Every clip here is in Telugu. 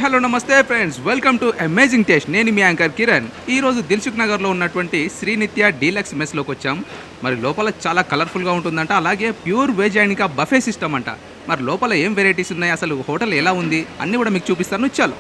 హలో నమస్తే friends, welcome to amazing taste. నేను మీ యాంకర్ కిరణ్. ఈ రోజు దిల్సుఖ్ నగర్లో ఉన్నటువంటి శ్రీనిత్య డీలక్స్ మెస్లోకి వచ్చాం. మరి లోపల చాలా కలర్ఫుల్గా ఉంటుందంట, అలాగే ప్యూర్ వెజ్ అండ్ ఇంకా బఫే సిస్టమ్ అంట. మరి లోపల ఏం వెరైటీస్ ఉన్నాయి, అసలు హోటల్ ఎలా ఉంది అన్నీ కూడా మీకు చూపిస్తాను. చలో.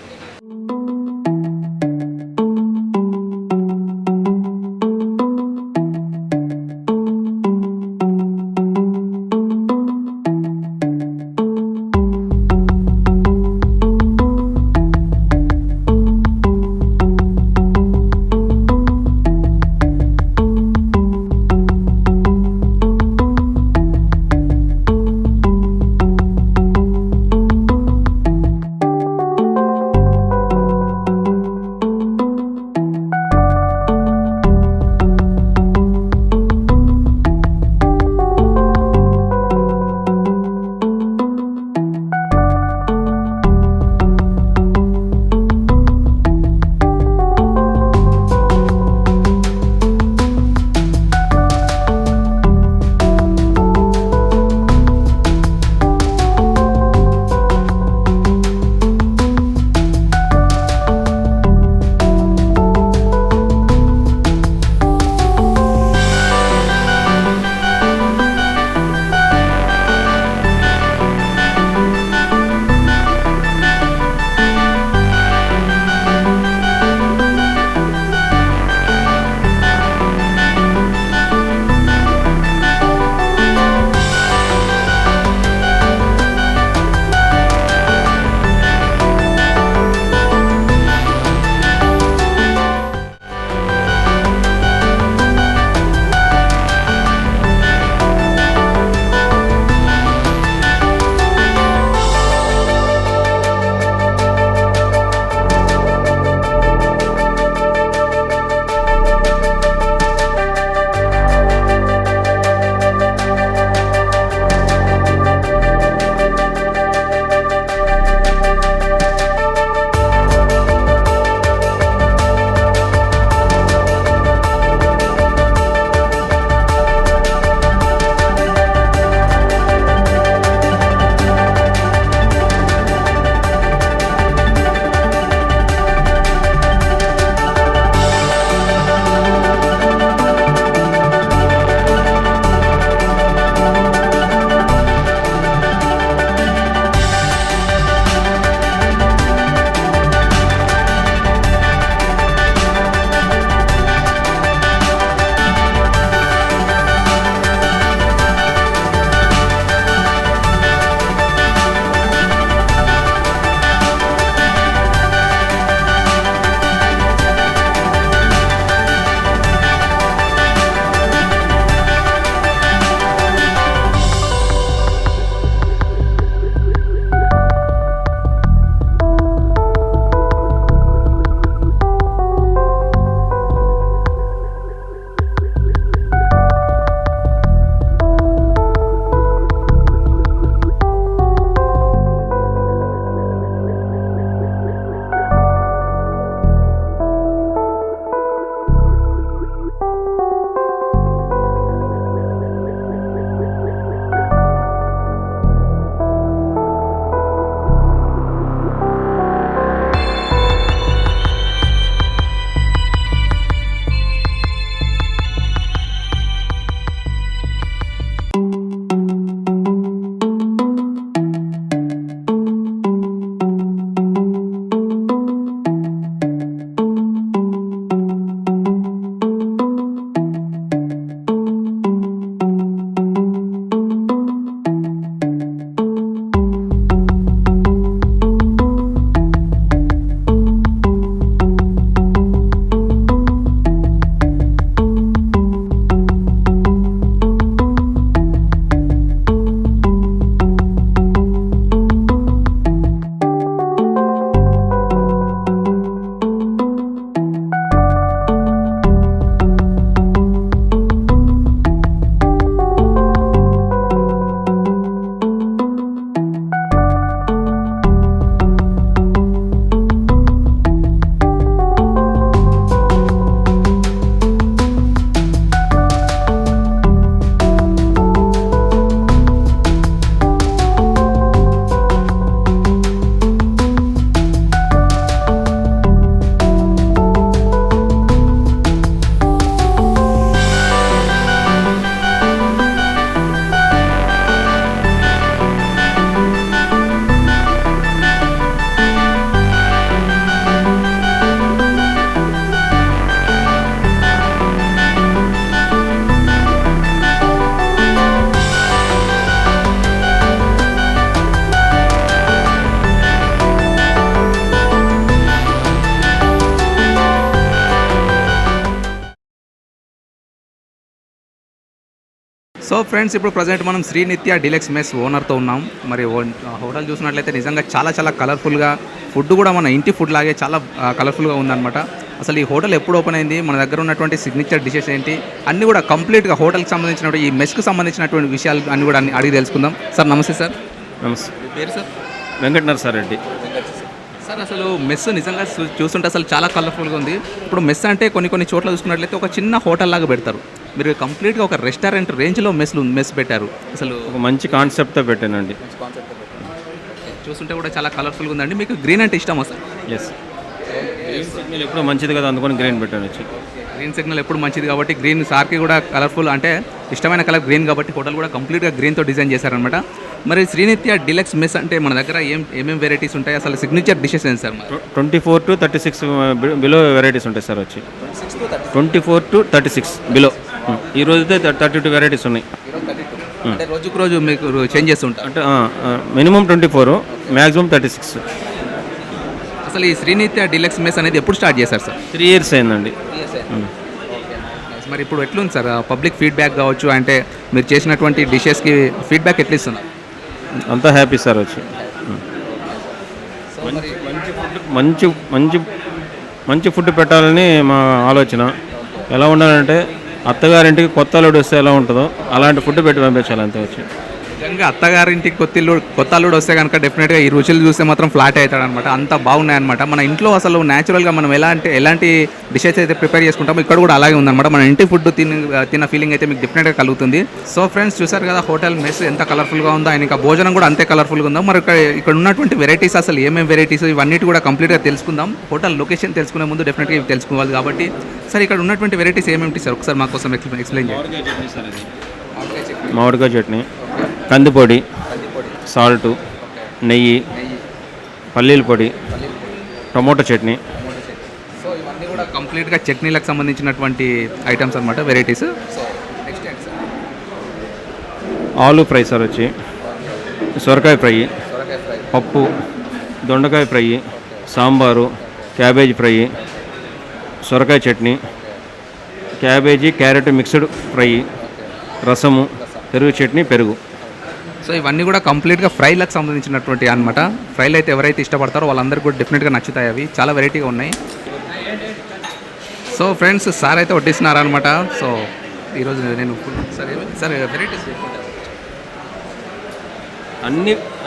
సో ఫ్రెండ్స్, ఇప్పుడు ప్రజెంట్ మనం శ్రీనిత్య డీలక్స్ మెస్ ఓనర్తో ఉన్నాం. మరి హోటల్ చూసినట్లయితే నిజంగా చాలా చాలా కలర్ఫుల్గా, ఫుడ్ కూడా మన ఇంటి ఫుడ్ లాగే చాలా కలర్ఫుల్గా ఉందన్నమాట. అసలు ఈ హోటల్ ఎప్పుడు ఓపెన్ అయింది, మన దగ్గర ఉన్నటువంటి సిగ్నేచర్ డిషెస్ ఏంటి, అన్నీ కూడా కంప్లీట్గా హోటల్కి సంబంధించినటువంటి ఈ మెస్కి సంబంధించినటువంటి విషయాలు అన్నీ కూడా అడిగి తెలుసుకుందాం. సార్ నమస్తే సార్. నమస్తే. మీ పేరు సార్? వెంకట నరసారెడ్డి. సార్, అసలు మెస్ నిజంగా చూస్తుంటే అసలు చాలా కలర్ఫుల్గా ఉంది. ఇప్పుడు మెస్ అంటే కొన్ని చోట్ల చూసుకున్నట్లయితే ఒక చిన్న హోటల్ లాగా పెడతారు. మీరు కంప్లీట్గా ఒక రెస్టారెంట్ రేంజ్లో మెస్ పెట్టారు. అసలు ఒక మంచి కాన్సెప్ట్తో పెట్టానండి. చూస్తుంటే కూడా చాలా కలర్ఫుల్గా ఉందండి. మీకు గ్రీన్ అంటే ఇష్టమా సార్? ఎస్. గ్రీన్ సిగ్నల్ ఎప్పుడు మంచిది కదా, అందుకని గ్రీన్ పెట్టాను. వచ్చి గ్రీన్ సిగ్నల్ ఎప్పుడు మంచిది కాబట్టి గ్రీన్ సార్కి కూడా కలర్ఫుల్ అంటే ఇష్టమైన కలర్ గ్రీన్ కాబట్టి హోటల్ కూడా కంప్లీట్గా గ్రీన్తో డిజైన్ చేశారనమాట. మరి శ్రీనిత్య డీలక్స్ మెస్ అంటే మన దగ్గర ఏమేమి వెరైటీస్ ఉంటాయి, అసలు సిగ్నేచర్ డిషెస్ ఏంటి సార్? 24 to 36 బిలో వెరైటీస్ ఉంటాయి సార్. వచ్చి 24 to 36 బిలో. ఈ రోజు అయితే 32 వెరైటీస్ ఉన్నాయి. అంటే రోజుకు రోజు మీకు చేంజ్ చేస్తుంటారు అంటే మినిమం 24, మ్యాక్సిమం 36. అసలు ఈ శ్రీనిత్య డీలక్స్ మెస్ అనేది ఎప్పుడు స్టార్ట్ చేశారు సార్? 3 years అయిందండి. మరి ఇప్పుడు ఎట్లుంది సార్ పబ్లిక్ ఫీడ్బ్యాక్ కావచ్చు, అంటే మీరు చేసినటువంటి డిషెస్కి ఫీడ్బ్యాక్ ఎట్లా ఇస్తున్నారు? అంతా హ్యాపీ సార్. వచ్చి మంచి మంచి మంచి ఫుడ్ పెట్టాలని మా ఆలోచన. ఎలా ఉండాలంటే అత్తగారింటికి కొత్త అల్లుడు వస్తే ఎలా ఉంటుందో అలాంటి ఫుడ్ పెట్టి పంపించాలి అంతే. వచ్చి నిజంగా అత్తగారింటికి కొత్త అల్లుడు వస్తే కనుక డెఫినెట్గా ఈ రుచులు చూస్తే మాత్రం ఫ్లాట్ అవుతాడు అనమాట. అంత బాగున్నాయన్నమాట. మన ఇంట్లో అసలు న్యాచురల్గా మనం ఎలాంటి డిషెస్ అయితే ప్రిపేర్ చేసుకుంటామో ఇక్కడ కూడా అలాగే ఉందన్నమాట. మన ఇంటి ఫుడ్ తిన్న ఫీలింగ్ అయితే మీకు డెఫినెట్గా కలుగుతుంది. సో ఫ్రెండ్స్, చూసారు కదా హోటల్ మెస్ ఎంత కలర్ఫుల్గా ఉందో, ఆయన ఇంకా భోజనం కూడా అంతే కలర్ఫుల్గా ఉందో. మరి ఇక్కడ ఉన్నటువంటి వెరైటీస్ అసలు ఏమేమి వెరైటీస్ ఇవన్నీ కూడా కంప్లీట్గా తెలుసుకుందాం. హోటల్ లొకేషన్ తెలుసుకునే ముందు డెఫినెట్గా ఇవి తెలుసుకోవాలి కాబట్టి సార్, ఇక్కడ ఉన్నటువంటి వెరైటీస్ ఏమేమిటి సార్ ఒకసారి మా కోసం ఎక్స్ప్లెయిన్ చేయండి. మామిడికాయ చట్నీ, కందిపొడి, సాల్టు, నెయ్యి, పల్లీల పొడి, టమోటా చట్నీ. సో ఇవన్నీ కూడా కంప్లీట్గా చట్నీలకు సంబంధించినటువంటి ఐటమ్స్ అనమాట, వెరైటీస్. ఆలు ఫ్రై సార్. వచ్చి సొరకాయ ఫ్రై, పప్పు, దొండకాయ ఫ్రై, సాంబారు, క్యాబేజీ ఫ్రై, సొరకాయ chutney, cabbage carrot mixed fry, రసము, పెరుగు చట్నీ, పెరుగు. సో ఇవన్నీ కూడా కంప్లీట్గా ఫ్రైలకు సంబంధించినటువంటి అనమాట. ఫ్రైలు అయితే ఎవరైతే ఇష్టపడతారో వాళ్ళందరికీ కూడా డెఫినెట్గా నచ్చుతాయి. అవి చాలా వెరైటీగా ఉన్నాయి. సో ఫ్రెండ్స్, సార్ అయితే వడ్డిస్తున్నారనమాట. సో ఈరోజు నేను సార్ వెరైటీస్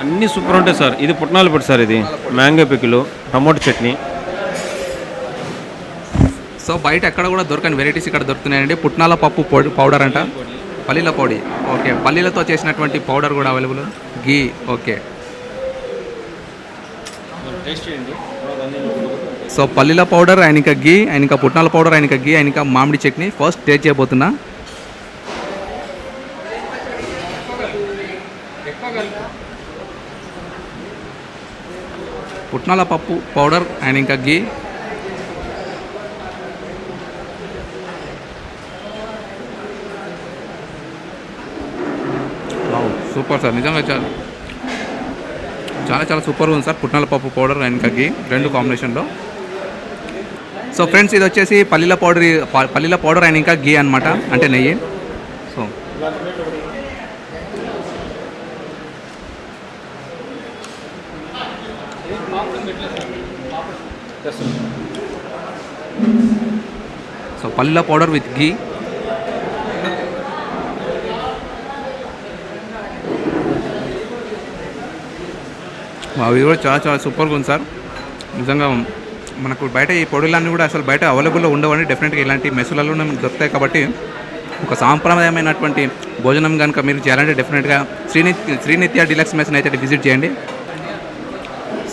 అన్నీ సూపర్ ఉంటాయి సార్. ఇది పుట్నాల పొడి సార్, ఇది mango pickle, tomato chutney. So బయట ఎక్కడ కూడా దొరకని వెరైటీస్ ఇక్కడ దొరుకుతున్నాయండి. పుట్నాల పప్పు పౌడర్ అంట, పల్లీల పొడి, ఓకే, పల్లీలతో చేసినటువంటి పౌడర్ కూడా అవైలబుల్, గీ, ఓకే. సో పల్లీల పౌడర్, ఆయన ఇంకా గీ, ఆయన ఇంకా పుట్నాల పౌడర్, ఆయన ఇంకా గీ, ఆయన ఇంకా మామిడి చట్నీ. First taste చేయబోతున్నా. పుట్నాల పప్పు పౌడర్, ఆయన ఇంకా గీ. సూపర్ సార్, నిజంగా చాలా చాలా సూపర్గా ఉంది సార్. పుట్నాల పప్పు పౌడర్ అండ్ గీ రెండు కాంబినేషన్లో. సో ఫ్రెండ్స్, ఇది వచ్చేసి పల్లీల పౌడర్ అండ్ ఇంకా గీ అనమాట, అంటే నెయ్యి. సో పల్లీల పౌడర్ విత్ గీ. అవి కూడా చాలా చాలా సూపర్గా ఉంది సార్. నిజంగా మనకు బయట ఈ పొడులన్నీ కూడా అసలు బయట అవైలబుల్లో ఉండవని, డెఫినెట్గా ఇలాంటి మెస్సులలో దొరుకుతాయి కాబట్టి ఒక సాంప్రదాయమైనటువంటి భోజనం కనుక మీరు చేయాలంటే డెఫినెట్గా శ్రీనిత్య డీలక్స్ మెస్ని అయితే విజిట్ చేయండి.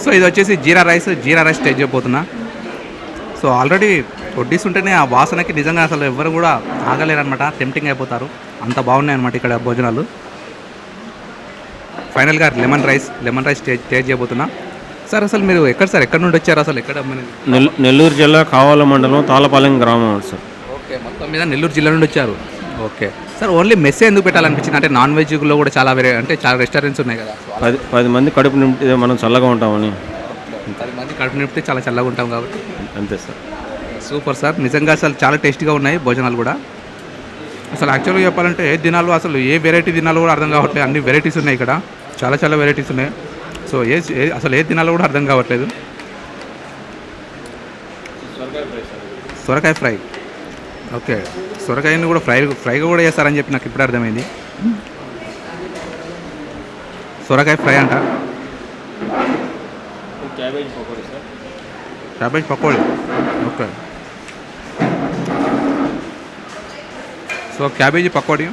సో ఇది వచ్చేసి జీరా రైస్ టేస్ట్ చేయబోతున్నా. సో ఆల్రెడీ వడ్డిస్తుంటేనే ఆ వాసనకి నిజంగా అసలు ఎవరు కూడా ఆగలేరనమాట, టెంప్టింగ్ అయిపోతారు. అంత బాగున్నాయి అనమాట ఇక్కడ భోజనాలు. ఫైనల్గా లెమన్ రైస్ టేస్ట్ చేయబోతున్నా. సార్, అసలు మీరు ఎక్కడ నుండి వచ్చారు? అసలు ఎక్కడ? నెల్లూరు జిల్లా కావాల మండలం తాళపాలెం గ్రామం సార్. ఓకే, మొత్తం మీద నెల్లూరు జిల్లా నుండి వచ్చారు. ఓకే సార్, ఓన్లీ మెస్ ఎందుకు పెట్టాలనిపించింది? అంటే నాన్ వెజ్లో కూడా చాలా చాలా రెస్టారెంట్స్ ఉన్నాయి కదా. 10 మంది కడుపు నింపితే మనం చల్లగా ఉంటామని. 10 మంది కడుపు నింపితే చాలా చల్లగా ఉంటాం కాబట్టి. అంతే సార్. సూపర్ సార్, నిజంగా అసలు చాలా టేస్టీగా ఉన్నాయి భోజనాలు కూడా. అసలు యాక్చువల్గా చెప్పాలంటే ఏ దినాలు అసలు ఏ వెరైటీ దినాలు కూడా అర్థం కావట్లేదు. అన్ని వెరైటీస్ ఉన్నాయి ఇక్కడ, చాలా చాలా వెరైటీస్ ఉన్నాయి. సో అసలు ఏ దినాలు కూడా అర్థం కావట్లేదు. సొరకాయ ఫ్రై, ఓకే. సొరకాయని కూడా ఫ్రైగా కూడా చేస్తారని చెప్పి నాకు ఇప్పుడు అర్థమైంది. సొరకాయ ఫ్రై అంట. Cabbage pakodi, okay. So cabbage pakodi.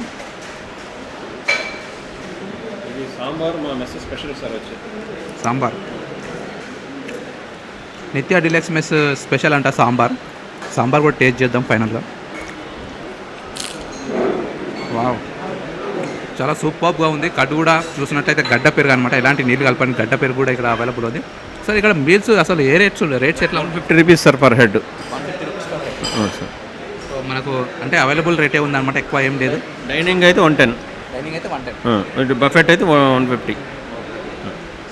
Sambar మా మెస్ స్పెషల్ సార్ వచ్చి సాంబార్ నిత్య డిలక్స్ మెస్ స్పెషల్ అంట సాంబార్. సాంబార్ కూడా టేస్ట్ చేద్దాం ఫైనల్గా. వావ్, చాలా సూపర్గా ఉంది. కట్టు కూడా చూసినట్టయితే గడ్డ పెరుగు అనమాట, ఎలాంటి నీళ్ళు కలపని గడ్డ పెరుగు కూడా ఇక్కడ అవైలబుల్ ఉంది. సార్ ఇక్కడ మీల్స్ అసలు ఏ రేట్స్ ఎట్లా? 50 rupees sir per head. Sir so మనకు అంటే అవైలబుల్ రేటే ఉందన్నమాట, ఎక్కువ ఏం లేదు. డైనింగ్ అయితే 110, డైనింగ్ అయితే 110, బఫెట్ అయితే 150.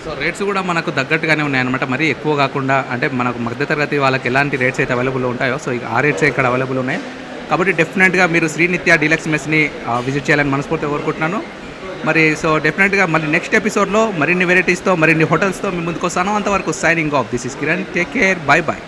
సో రేట్స్ కూడా మనకు తగ్గట్టుగానే ఉన్నాయన్నమాట, మరీ ఎక్కువ కాకుండా. అంటే మనకు మధ్యతరగతి వాళ్ళకి ఎలాంటి రేట్స్ అయితే అవైలబుల్ ఉంటాయో సో ఆ రేట్స్ ఇక్కడ అవైలబుల్ ఉన్నాయి. కాబట్టి డెఫినెట్గా మీరు శ్రీనిత్య డీలక్స్ మెస్ని విజిట్ చేయాలని మనస్ఫూర్తిగా కోరుకుంటున్నాను. మరి సో డెఫినెట్గా మళ్ళీ నెక్స్ట్ ఎపిసోడ్లో మరిన్ని వెరైటీస్తో మరిన్ని హోటల్స్తో మీ ముందుకు వస్తాను. అంతవరకు signing off. This is Kiran. Take care, bye bye.